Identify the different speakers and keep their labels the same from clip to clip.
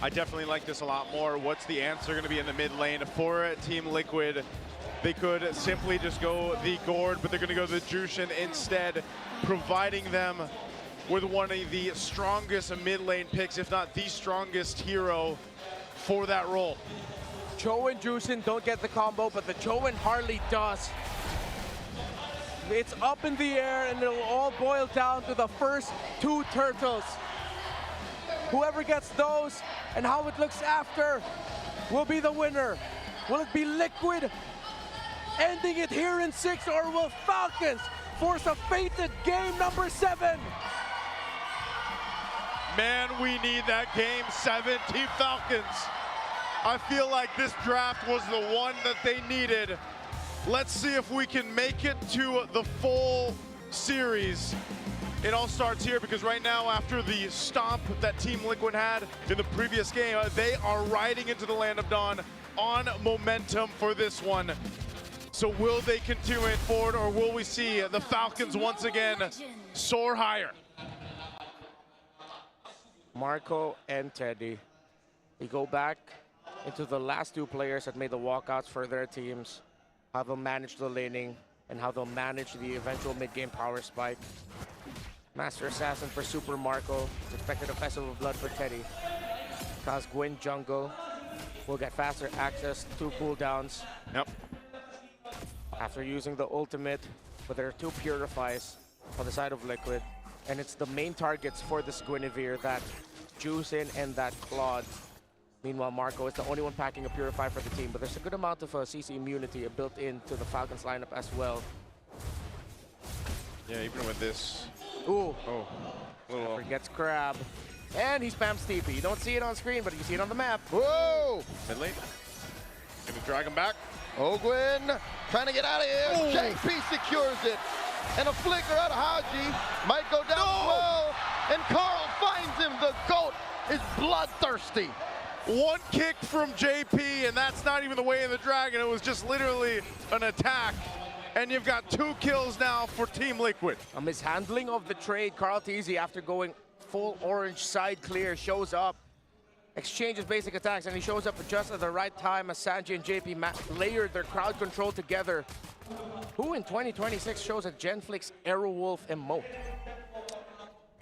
Speaker 1: I definitely like this a lot more. What's the answer going to be in the mid lane for Team Liquid? They could simply just go the Gord, but they're going to go the Jushin instead, providing them with one of the strongest mid lane picks, if not the strongest hero for that role.
Speaker 2: Cho and Jushin don't get the combo, but the Cho and Harley does. It's up in the air, and it'll all boil down to the first two turtles. Whoever gets those and how it looks after will be the winner. Will it be Liquid ending it here in 6, or will Falcons force a fated game number 7?
Speaker 1: Man, we need that game 7, Team Falcons. I feel like this draft was the one that they needed. Let's see if we can make it to the full series. It all starts here because right now, after the stomp that Team Liquid had in the previous game, they are riding into the Land of Dawn on momentum for this one. So will they continue it forward, or will we see the Falcons once again soar higher?
Speaker 2: Marco and Teddy, we go back into the last two players that made the walkouts for their teams, how they'll manage the laning, and how they'll manage the eventual mid-game power spike. Master Assassin for Super Marco, expected a Festival of Blood for Teddy. Cause Gwyn jungle will get faster access to cooldowns.
Speaker 1: Yep.
Speaker 2: After using the ultimate, but there are 2 purifies on the side of Liquid. And it's the main targets for this Guinevere, that Jushin and that Claude. Meanwhile, Marco is the only one packing a Purify for the team, but there's a good amount of CC immunity built into the Falcons lineup as well.
Speaker 1: Yeah, even with this.
Speaker 2: Ooh.
Speaker 1: Oh. Little.
Speaker 2: Forgets Crab. And he spams TP. You don't see it on screen, but you see it on the map.
Speaker 3: Whoa!
Speaker 1: Mid lane. Gonna drag him back.
Speaker 3: Ogwyn trying to get out of here.
Speaker 1: Oh.
Speaker 3: JP secures it. And a flicker out of Haji might go down as well. And Carl finds him. The GOAT is bloodthirsty.
Speaker 1: One kick from JP, and that's not even the way of the dragon. It was just literally an attack. And you've got 2 kills now for Team Liquid.
Speaker 2: A mishandling of the trade. Carl Teasy, after going full orange side clear, shows up, exchanges basic attacks, and he shows up just at the right time as Sanji and JP layered their crowd control together. Who in 2026 shows a Genflix Aerowolf emote?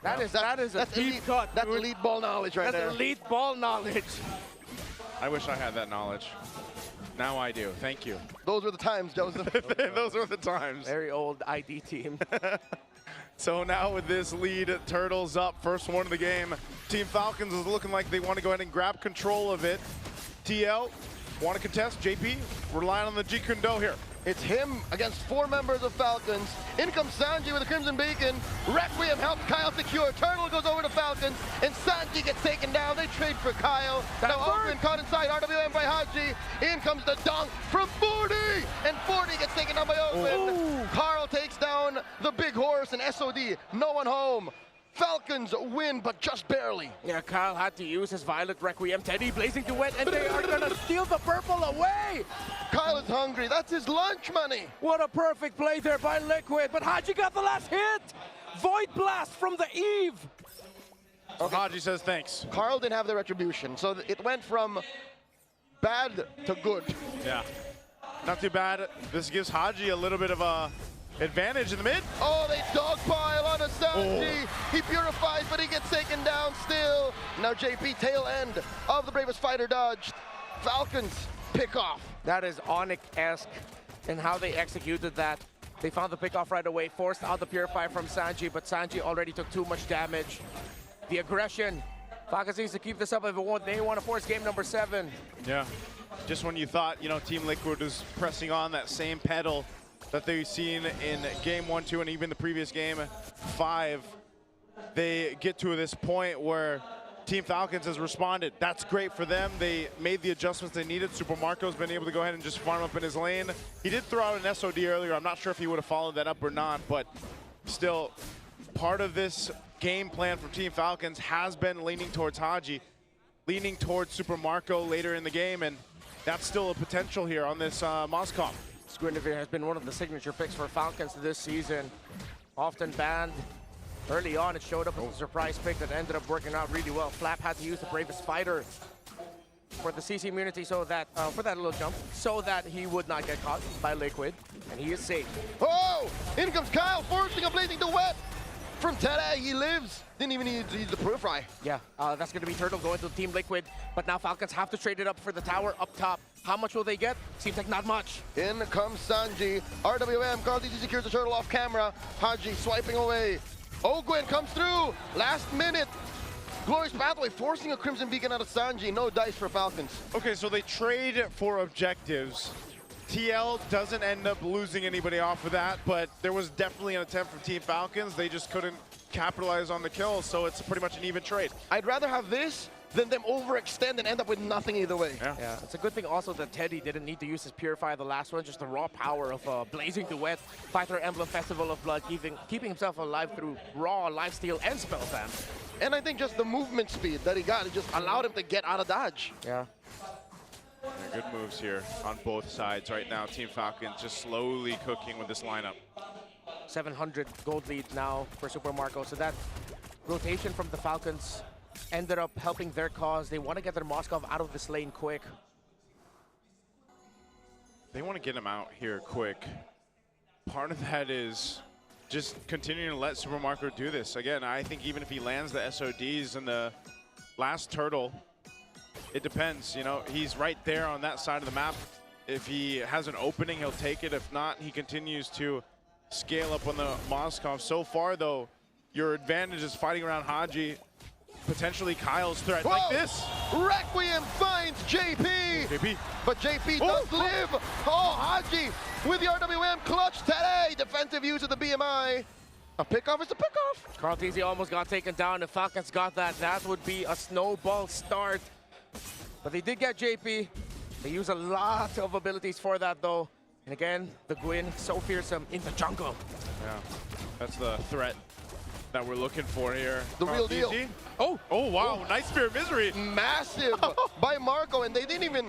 Speaker 2: That is a deep
Speaker 3: elite,
Speaker 2: cut.
Speaker 3: That's elite ball knowledge right there.
Speaker 2: That's elite ball knowledge.
Speaker 1: I wish I had that knowledge. Now I do. Thank you.
Speaker 3: Those were the times, Joseph.
Speaker 1: Those were the times.
Speaker 2: Very old ID team.
Speaker 1: So now with this lead, Turtles up, first one of the game. Team Falcons is looking like they want to go ahead and grab control of it. TL, want to contest? JP, relying on the Jeet Kune Do here.
Speaker 3: It's him against 4 members of Falcons. In comes Sanji with a Crimson Beacon. Requiem helps Kyle secure. Turtle goes over to Falcons, and Sanji gets taken down. They trade for Kyle. Now Ogwyn caught inside, RWM by Haji. In comes the dunk from 40, and 40 gets taken down by Ogwyn. Carl takes down the big horse, and SOD, no one home. Falcons win, but just barely.
Speaker 2: Yeah, Kyle had to use his Violet Requiem. Teddy blazing to wet, and they are gonna steal the purple away!
Speaker 3: Kyle is hungry. That's his lunch money.
Speaker 2: What a perfect play there by Liquid, but Haji got the last hit! Void Blast from the Eve!
Speaker 1: Okay. Haji says thanks.
Speaker 3: Carl didn't have the retribution, so it went from bad to good.
Speaker 1: Yeah, not too bad. This gives Haji a little bit of a advantage in the mid.
Speaker 3: Oh, they dogpile on Sanji. He purifies, but he gets taken down still. Now JP, tail end of the Bravest Fighter dodged. Falcons pick off.
Speaker 2: That is Onyx-esque in how they executed that. They found the pick-off right away, forced out the Purify from Sanji, but Sanji already took too much damage. The aggression. Falcons needs to keep this up if they want to force game number 7.
Speaker 1: Yeah, just when you thought, you know, Team Liquid was pressing on that same pedal that they've seen in game 1, 2, and even the previous game 5, they get to this point where Team Falcons has responded. That's great for them. They made the adjustments they needed. Super Marco's been able to go ahead and just farm up in his lane. He did throw out an SOD earlier. I'm not sure if he would have followed that up or not, but still, part of this game plan from Team Falcons has been leaning towards Haji, leaning towards Super Marco later in the game, and that's still a potential here on this Moskov.
Speaker 2: Guinevere has been one of the signature picks for Falcons this season. Often banned Early on, it showed up as a surprise pick that ended up working out really well. Flap had to use the Bravest Fighter for the CC immunity so that, for that little jump, so that he would not get caught by Liquid, and he is safe.
Speaker 3: Oh! In comes Kyle, forcing a blazing duet from Teddy. He lives. Didn't even need to use the Purify.
Speaker 2: Yeah, that's going to be Turtle going to Team Liquid, but now Falcons have to trade it up for the tower up top. How much will they get? Seems like not much.
Speaker 3: In comes Sanji. RWM, Carl DZ secures the Turtle off camera. Haji swiping away. Ogwin comes through. Last minute. Glorious Pathway forcing a Crimson Beacon out of Sanji. No dice for Falcons.
Speaker 1: Okay, so they trade for objectives. TL doesn't end up losing anybody off of that, but there was definitely an attempt from Team Falcons. They just couldn't capitalize on the kill, so it's pretty much an even trade.
Speaker 3: I'd rather have this than them overextend and end up with nothing either way.
Speaker 2: Yeah, it's a good thing also that Teddy didn't need to use his Purify the last one, just the raw power of Blazing Duet, Fighter Emblem, Festival of Blood, keeping himself alive through raw, lifesteal, and spell spam.
Speaker 3: And I think just the movement speed that he got, it just allowed him to get out of dodge.
Speaker 2: Yeah.
Speaker 1: Good moves here on both sides right now. Team Falcons just slowly cooking with this lineup.
Speaker 2: 700 gold lead now for Super Marco. So that rotation from the Falcons ended up helping their cause. They want to get their Moskov out of this lane quick.
Speaker 1: They want to get him out here quick. Part of that is just continuing to let Super Marco do this. Again, I think even if he lands the SODs in the last turtle, it depends. You know, he's right there on that side of the map. If he has an opening, he'll take it. If not, he continues to scale up on the Moskov. So far, though, your advantage is fighting around Haji, potentially Kyle's threat.
Speaker 3: Whoa!
Speaker 1: Like this.
Speaker 3: Requiem finds JP. But JP does live. Oh, Haji with the RWM clutch today. Defensive use of the BMI. A pickoff is a pickoff.
Speaker 2: Carl TZ almost got taken down. If Falcons got that, that would be a snowball start. But they did get JP. They use a lot of abilities for that, though. And again, the Gwyn, so fearsome in the jungle.
Speaker 1: Yeah, that's the threat that we're looking for here.
Speaker 3: The real deal.
Speaker 1: Oh, wow, nice Spear of Misery.
Speaker 3: Massive by Marco, and they didn't even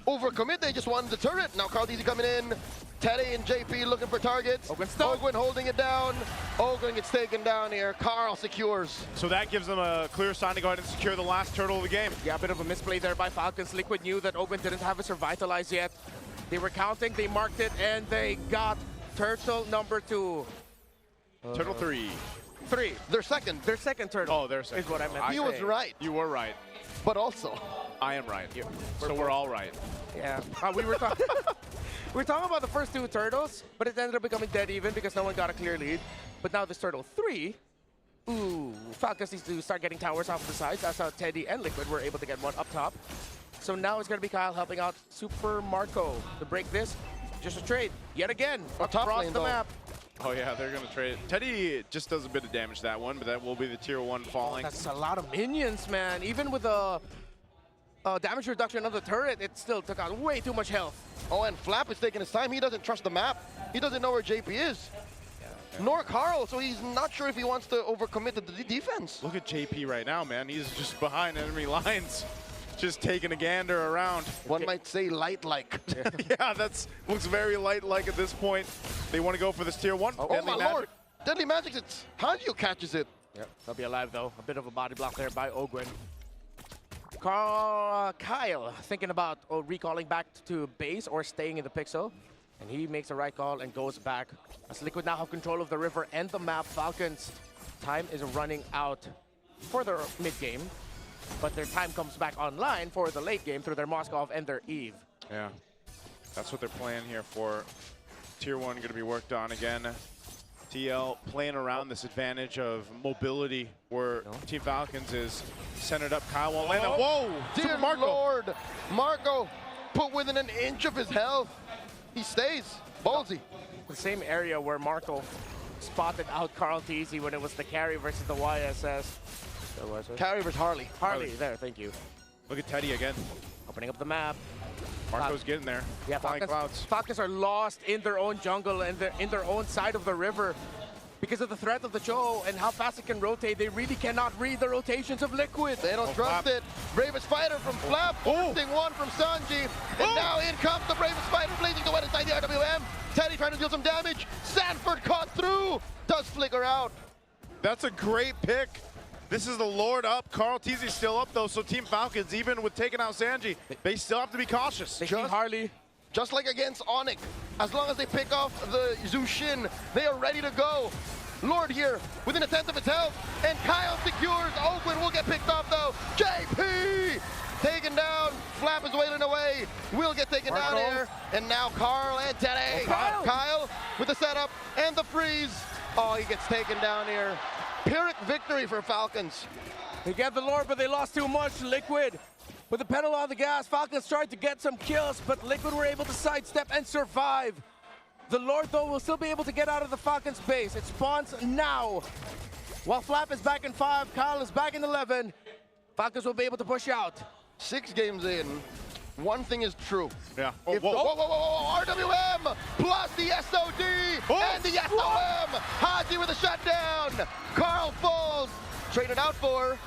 Speaker 3: overcommit. They just wanted the turret. Now Carl DZ coming in. Teddy and JP looking for targets. Ogwin holding it down. Ogwin gets taken down here. Carl secures.
Speaker 1: So that gives them a clear sign to go ahead and secure the last turtle of the game.
Speaker 2: Yeah, a bit of a misplay there by Falcons. Liquid knew that Ogwin didn't have his Revitalize yet. They were counting, they marked it, and they got turtle number 2.
Speaker 1: Turtle 3.
Speaker 3: Their second.
Speaker 2: Their second turtle.
Speaker 1: Oh, their second.
Speaker 2: Is what I meant.
Speaker 3: He was right.
Speaker 1: You were right.
Speaker 3: But also,
Speaker 1: I am right. So we're all right.
Speaker 2: Yeah. We were talking. We were talking about the first 2 turtles, but it ended up becoming dead even because no one got a clear lead. But now this turtle 3, ooh, Falcons needs to start getting towers off the sides. That's how Teddy and Liquid were able to get one up top. So now it's going to be Kyle helping out Super Marco to break this. Just a trade yet again across the map.
Speaker 1: Oh yeah, they're going to trade it. Teddy just does a bit of damage to that one, but that will be the tier 1 falling.
Speaker 2: That's a lot of minions, man. Even with a damage reduction on the turret, it still took out way too much health.
Speaker 3: oh, and Flap is taking his time. He doesn't trust the map. He doesn't know where JP is. Nor Carl, so he's not sure if he wants to overcommit to the defense.
Speaker 1: Look at JP right now, man. He's just behind enemy lines, just taking a gander around.
Speaker 3: One might say light-like.
Speaker 1: Yeah, looks very light-like at this point. They want to go for this tier 1.
Speaker 3: Oh my lord! Deadly Magic, it's Hanjo catches it.
Speaker 2: Yep, they'll be alive though. A bit of a body block there by Ogwin. Kyle thinking about recalling back to base or staying in the pixel. And he makes the right call and goes back. As Liquid now have control of the river and the map, Falcons' time is running out for their mid-game. But their time comes back online for the late game through their Moskov and their Eve.
Speaker 1: Yeah, that's what they're playing here for. Tier 1 going to be worked on again. TL playing around this advantage of mobility where Team Falcons is centered up. Kyle won't land up. Whoa!
Speaker 3: Dear Lord! Marco put within an inch of his health. He stays. Ballsy.
Speaker 2: The same area where Marco spotted out Carl TZ when it was the carry versus the YSS.
Speaker 3: Carry versus Harley.
Speaker 2: Harley, there, thank you.
Speaker 1: Look at Teddy again.
Speaker 2: Opening up the map.
Speaker 1: Marco's getting there.
Speaker 2: Yeah,
Speaker 1: Flying clouds.
Speaker 2: Falcons are lost in their own jungle and in their own side of the river because of the threat of the Cho and how fast it can rotate. They really cannot read the rotations of Liquid.
Speaker 3: They don't trust it. Bravest Fighter from Flap, forcing one from Sanji. And now in comes the Bravest Fighter, blazing the wet inside the RWM. Teddy trying to deal some damage. Sanford caught through. Does flicker out.
Speaker 1: That's a great pick. This is the Lord up. Carl Teasey's still up, though, so Team Falcons, even with taking out Sanji, they still have to be cautious.
Speaker 2: They see Harley.
Speaker 3: Just like against Onyx, as long as they pick off the Zushin, they are ready to go. Lord here, within a tenth of its health, and Kyle secures. Oakland will get picked off, though. JP taken down. Flap is wailing away. Will get taken down here. And now Carl and Teddy. Kyle with the setup and the freeze. Oh, he gets taken down here. Pyrrhic victory for Falcons.
Speaker 2: They get the Lord, but they lost too much. Liquid with the pedal on the gas. Falcons tried to get some kills, but Liquid were able to sidestep and survive. The Lord, though, will still be able to get out of the Falcons base. It spawns now. While Flap is back in 5, Kyle is back in 11. Falcons will be able to push out.
Speaker 3: 6 games in, one thing is true.
Speaker 1: Yeah.
Speaker 3: RWM plus the SOD and the SOM. Haji with a shutdown. Carl falls. Traded out for.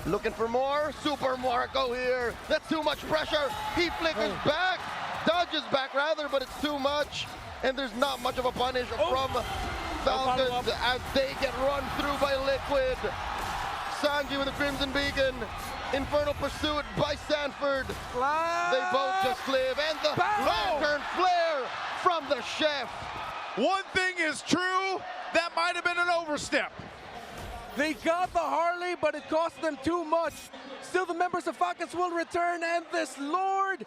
Speaker 3: Looking for more. Super Marco here. That's too much pressure. He flickers back. Dodges back rather, but it's too much. And there's not much of a punish from Falcons as they get run through by Liquid. Sanji with a Crimson Beacon. Infernal pursuit by Sanford. They both just live. And the lantern flare from the chef.
Speaker 1: One thing is true, that might have been an overstep.
Speaker 2: They got the Harley, but it cost them too much. Still, the members of Falcons will return, and this Lord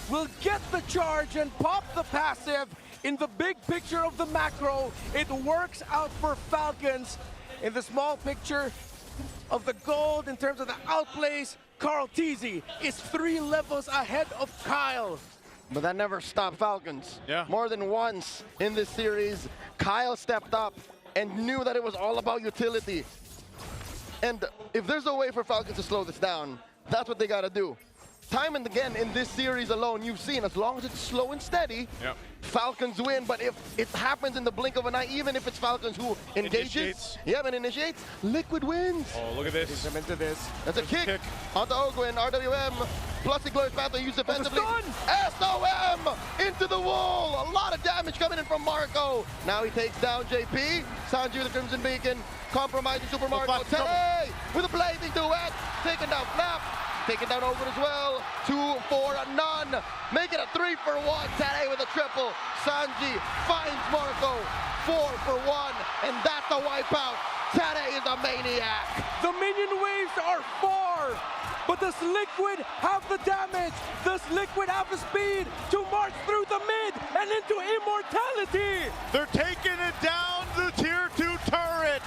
Speaker 2: will get the charge and pop the passive. In the big picture of the macro, it works out for Falcons. In the small picture of the gold, in terms of the outplays, Carl Teasey is 3 levels ahead of Kyle.
Speaker 3: But that never stopped Falcons.
Speaker 1: Yeah.
Speaker 3: More than once in this series, Kyle stepped up and knew that it was all about utility. And if there's a way for Falcons to slow this down, that's what they gotta do. Time and again in this series alone, you've seen as long as it's slow and steady, Falcons win. But if it happens in the blink of an eye, even if it's Falcons who engages, and initiates, Liquid wins.
Speaker 1: Oh, look at this.
Speaker 2: He's into this.
Speaker 3: That's a kick onto Ogwin. RWM plus the Glorious Pathway used defensively. SOM into the wall. A lot of damage coming in from Marco. Now he takes down JP. Sanji with the Crimson Beacon. Compromising Super Marco. Teddy with a blazing duet. Taking down Flap. Taking down Ogwin as well. 2 for none. Make it a 3 for 1. Teddy with a triple. Sanji finds Marco. 4 for 1. And that's a wipeout. Teddy is a maniac.
Speaker 2: The minion waves are far, but does Liquid have the damage? Does Liquid have the speed to march through the mid and into immortality?
Speaker 1: They're taking it down the tier 2 turret.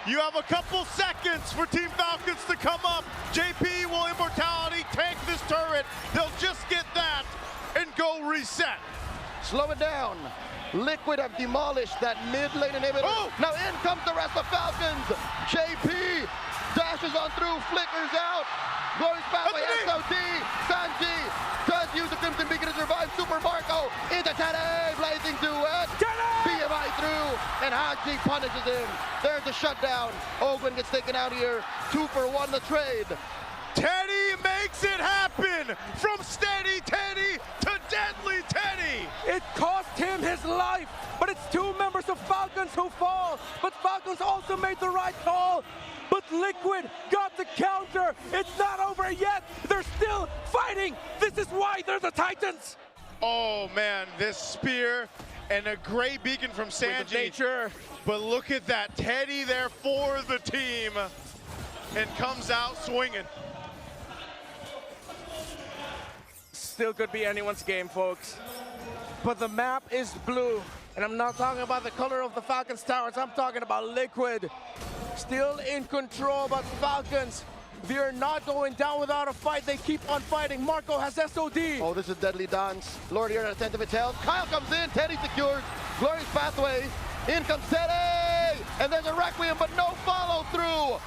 Speaker 1: You have a couple seconds for Team Falcons to come up. JP will immortality tank this turret. They'll just get that and go reset.
Speaker 3: Slow it down. Liquid have demolished that mid lane inhibitor. Now in comes the rest of Falcons. JP dashes on through, flickers out. Glorious Pathway, SOD. Sanji does use the Crimson Beacon to survive. Super Marco into Teddy. Blazing duet. BMI through, and Haji punishes him. There's the shutdown. Ogwin gets taken out here. 2 for 1 the trade.
Speaker 1: Teddy makes it happen! From steady Teddy to deadly Teddy!
Speaker 2: It cost him his life, but it's 2 members of Falcons who fall. But Falcons also made the right call. But Liquid got the counter. It's not over yet. They're still fighting. This is why they're the Titans.
Speaker 1: Oh man, this spear and a great beacon from Sanji. But look at that, Teddy there for the team and comes out swinging.
Speaker 2: Still could be anyone's game, folks. But the map is blue. And I'm not talking about the color of the Falcons towers. I'm talking about Liquid. Still in control, but Falcons, they're not going down without a fight. They keep on fighting. Marco has SOD.
Speaker 3: Oh, this is a deadly dance. Lord here at a tenth of its health. Kyle comes in. Teddy secures. Glorious Pathway. In comes Teddy. And there's a Requiem, but no follow through.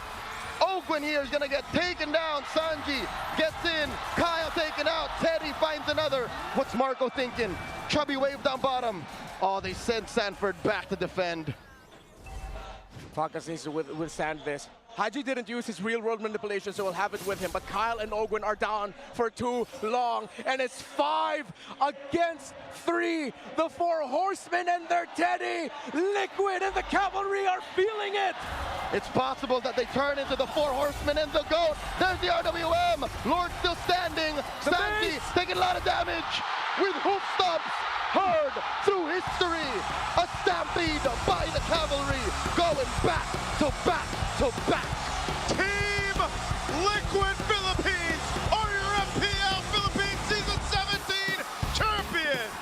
Speaker 3: Ogwin here is going to get taken down. Sanji gets in. Kyle taken out. Teddy finds another. What's Marco thinking? Chubby wave down bottom. Oh, they send Sanford back to defend.
Speaker 2: Falcons needs to withstand this. Haji didn't use his real-world manipulation, so he'll have it with him. But Kyle and Ogwin are down for too long. And it's 5 against 3. The 4 horsemen and their Teddy. Liquid and the cavalry are feeling it.
Speaker 3: It's possible that they turn into the 4 horsemen and the GOAT. There's the RWM. Lord still standing. Santi taking a lot of damage with hoof stomps. Heard through history. A stampede by the cavalry. Going back to back to back.
Speaker 1: Team Liquid Philippines are your FPL Philippines Season 17 champions.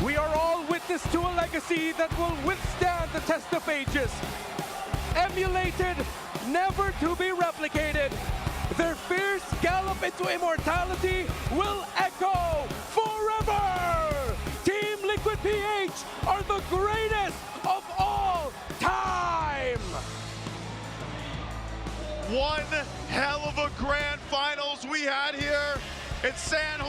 Speaker 4: We are all witness to a legacy that will withstand the test of ages. Emulated, never to be replicated. Their fierce gallop into immortality will echo forever. Team Liquid PH are the greatest of all time.
Speaker 1: One hell of a grand finals we had here in San Jose.